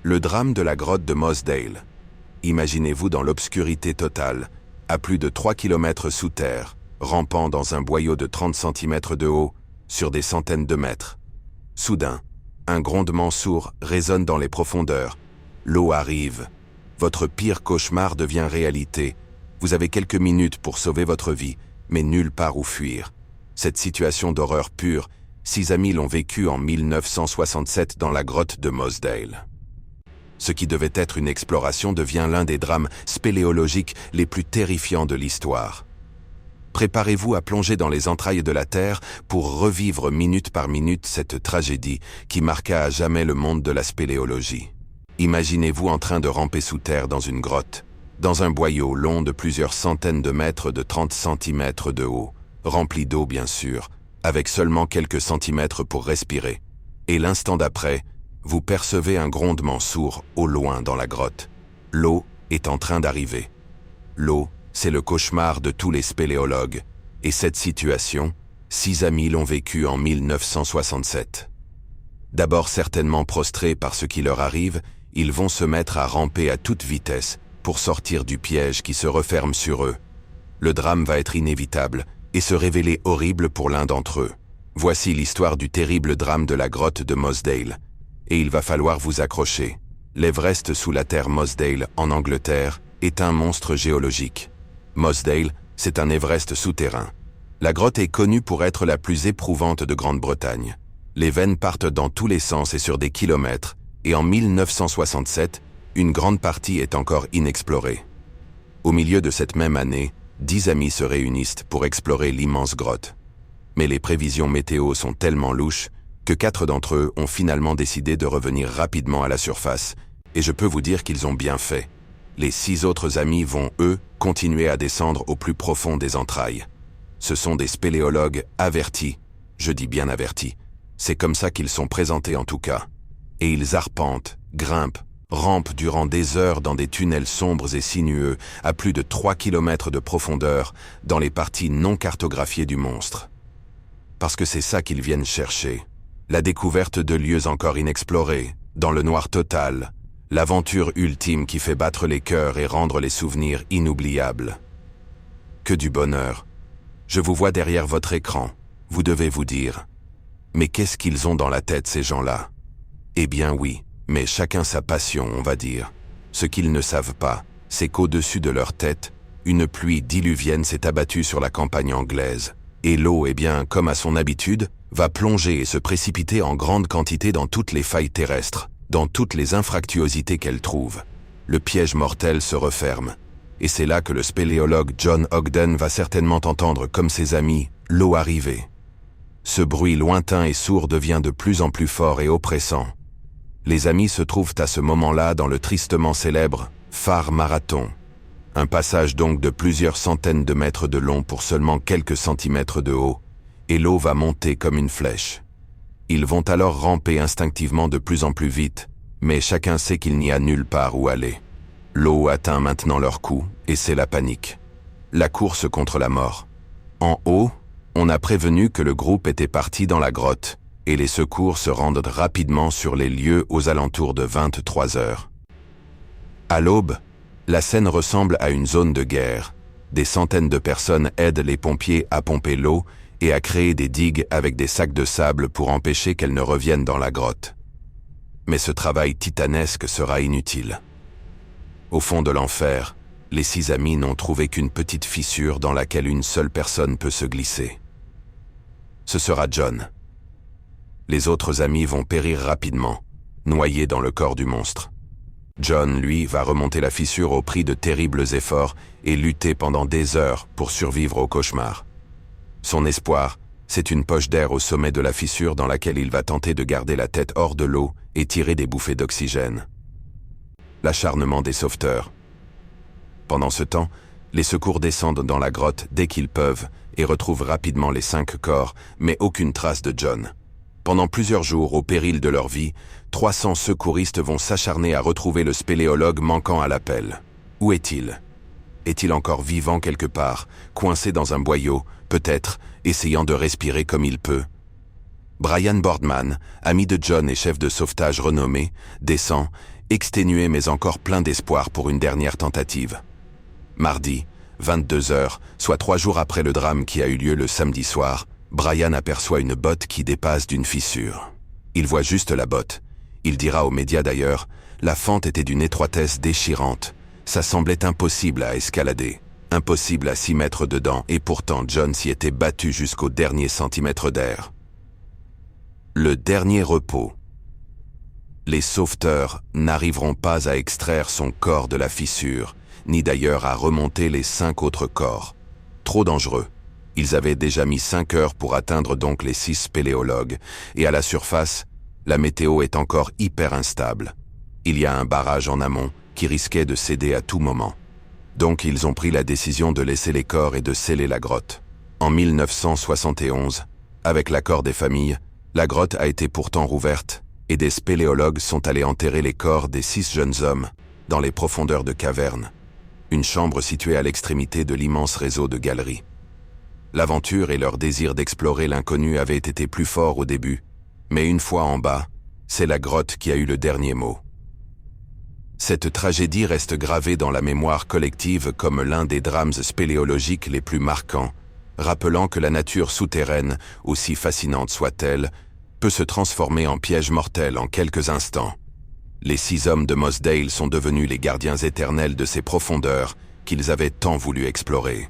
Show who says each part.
Speaker 1: Le drame de la grotte de Mossdale. Imaginez-vous dans l'obscurité totale, à plus de 3 km sous terre, rampant dans un boyau de 30 cm de haut, sur des centaines de mètres. Soudain, un grondement sourd résonne dans les profondeurs. L'eau arrive. Votre pire cauchemar devient réalité. Vous avez quelques minutes pour sauver votre vie, mais nulle part où fuir. Cette situation d'horreur pure, 6 amis l'ont vécue en 1967 dans la grotte de Mossdale. Ce qui devait être une exploration devient l'un des drames spéléologiques les plus terrifiants de l'histoire. Préparez-vous à plonger dans les entrailles de la Terre pour revivre minute par minute cette tragédie qui marqua à jamais le monde de la spéléologie. Imaginez-vous en train de ramper sous terre dans une grotte, dans un boyau long de plusieurs centaines de mètres de 30 cm de haut, rempli d'eau bien sûr, avec seulement quelques centimètres pour respirer. Et l'instant d'après, vous percevez un grondement sourd au loin dans la grotte. L'eau est en train d'arriver. L'eau, c'est le cauchemar de tous les spéléologues. Et cette situation, 6 amis l'ont vécue en 1967. D'abord certainement prostrés par ce qui leur arrive, ils vont se mettre à ramper à toute vitesse pour sortir du piège qui se referme sur eux. Le drame va être inévitable et se révéler horrible pour l'un d'entre eux. Voici l'histoire du terrible drame de la grotte de Mossdale. Et il va falloir vous accrocher. L'Everest sous la terre Mossdale, en Angleterre, est un monstre géologique. Mossdale, c'est un Everest souterrain. La grotte est connue pour être la plus éprouvante de Grande-Bretagne. Les veines partent dans tous les sens et sur des kilomètres, et en 1967, une grande partie est encore inexplorée. Au milieu de cette même année, 10 amis se réunissent pour explorer l'immense grotte. Mais les prévisions météo sont tellement louches que 4 d'entre eux ont finalement décidé de revenir rapidement à la surface, et je peux vous dire qu'ils ont bien fait. Les 6 autres amis vont, eux, continuer à descendre au plus profond des entrailles. Ce sont des spéléologues avertis, je dis bien avertis, c'est comme ça qu'ils sont présentés en tout cas. Et ils arpentent, grimpent, rampent durant des heures dans des tunnels sombres et sinueux, à plus de 3 km de profondeur, dans les parties non cartographiées du monstre. Parce que c'est ça qu'ils viennent chercher. La découverte de lieux encore inexplorés, dans le noir total, l'aventure ultime qui fait battre les cœurs et rendre les souvenirs inoubliables. Que du bonheur. Je vous vois derrière votre écran, vous devez vous dire. Mais qu'est-ce qu'ils ont dans la tête ces gens-là? Eh bien oui, mais chacun sa passion, on va dire. Ce qu'ils ne savent pas, c'est qu'au-dessus de leur tête, une pluie diluvienne s'est abattue sur la campagne anglaise. Et l'eau, eh bien, comme à son habitude, va plonger et se précipiter en grande quantité dans toutes les failles terrestres, dans toutes les infractuosités qu'elle trouve. Le piège mortel se referme. Et c'est là que le spéléologue John Ogden va certainement entendre, comme ses amis, l'eau arriver. Ce bruit lointain et sourd devient de plus en plus fort et oppressant. Les amis se trouvent à ce moment-là dans le tristement célèbre phare Marathon. Un passage donc de plusieurs centaines de mètres de long pour seulement quelques centimètres de haut, et l'eau va monter comme une flèche. Ils vont alors ramper instinctivement de plus en plus vite, mais chacun sait qu'il n'y a nulle part où aller. L'eau atteint maintenant leur cou, et c'est la panique. La course contre la mort. En haut, on a prévenu que le groupe était parti dans la grotte, et les secours se rendent rapidement sur les lieux aux alentours de 23 heures. À l'aube, la scène ressemble à une zone de guerre. Des centaines de personnes aident les pompiers à pomper l'eau et à créer des digues avec des sacs de sable pour empêcher qu'elles ne reviennent dans la grotte. Mais ce travail titanesque sera inutile. Au fond de l'enfer, les 6 amis n'ont trouvé qu'une petite fissure dans laquelle une seule personne peut se glisser. Ce sera John. Les autres amis vont périr rapidement, noyés dans le corps du monstre. John, lui, va remonter la fissure au prix de terribles efforts et lutter pendant des heures pour survivre au cauchemar. Son espoir, c'est une poche d'air au sommet de la fissure dans laquelle il va tenter de garder la tête hors de l'eau et tirer des bouffées d'oxygène. L'acharnement des sauveteurs. Pendant ce temps, les secours descendent dans la grotte dès qu'ils peuvent et retrouvent rapidement les 5 corps, mais aucune trace de John. Pendant plusieurs jours, au péril de leur vie, 300 secouristes vont s'acharner à retrouver le spéléologue manquant à l'appel. Où est-il? Est-il encore vivant quelque part, coincé dans un boyau, peut-être, essayant de respirer comme il peut? Brian Boardman, ami de John et chef de sauvetage renommé, descend exténué mais encore plein d'espoir pour une dernière tentative. Mardi, 22 heures, soit 3 jours après le drame qui a eu lieu le samedi soir, Brian aperçoit une botte qui dépasse d'une fissure. Il voit juste la botte. Il dira aux médias d'ailleurs, la fente était d'une étroitesse déchirante. Ça semblait impossible à escalader, impossible à s'y mettre dedans, et pourtant John s'y était battu jusqu'au dernier centimètre d'air. Le dernier repos. Les sauveteurs n'arriveront pas à extraire son corps de la fissure, ni d'ailleurs à remonter les 5 autres corps. Trop dangereux. Ils avaient déjà mis 5 heures pour atteindre donc les 6 spéléologues, et à la surface, la météo est encore hyper instable. Il y a un barrage en amont qui risquait de céder à tout moment. Donc ils ont pris la décision de laisser les corps et de sceller la grotte. En 1971, avec l'accord des familles, la grotte a été pourtant rouverte, et des spéléologues sont allés enterrer les corps des 6 jeunes hommes dans les profondeurs de cavernes, une chambre située à l'extrémité de l'immense réseau de galeries. L'aventure et leur désir d'explorer l'inconnu avaient été plus forts au début, mais une fois en bas, c'est la grotte qui a eu le dernier mot. Cette tragédie reste gravée dans la mémoire collective comme l'un des drames spéléologiques les plus marquants, rappelant que la nature souterraine, aussi fascinante soit-elle, peut se transformer en piège mortel en quelques instants. Les 6 hommes de Moss Dale sont devenus les gardiens éternels de ces profondeurs qu'ils avaient tant voulu explorer.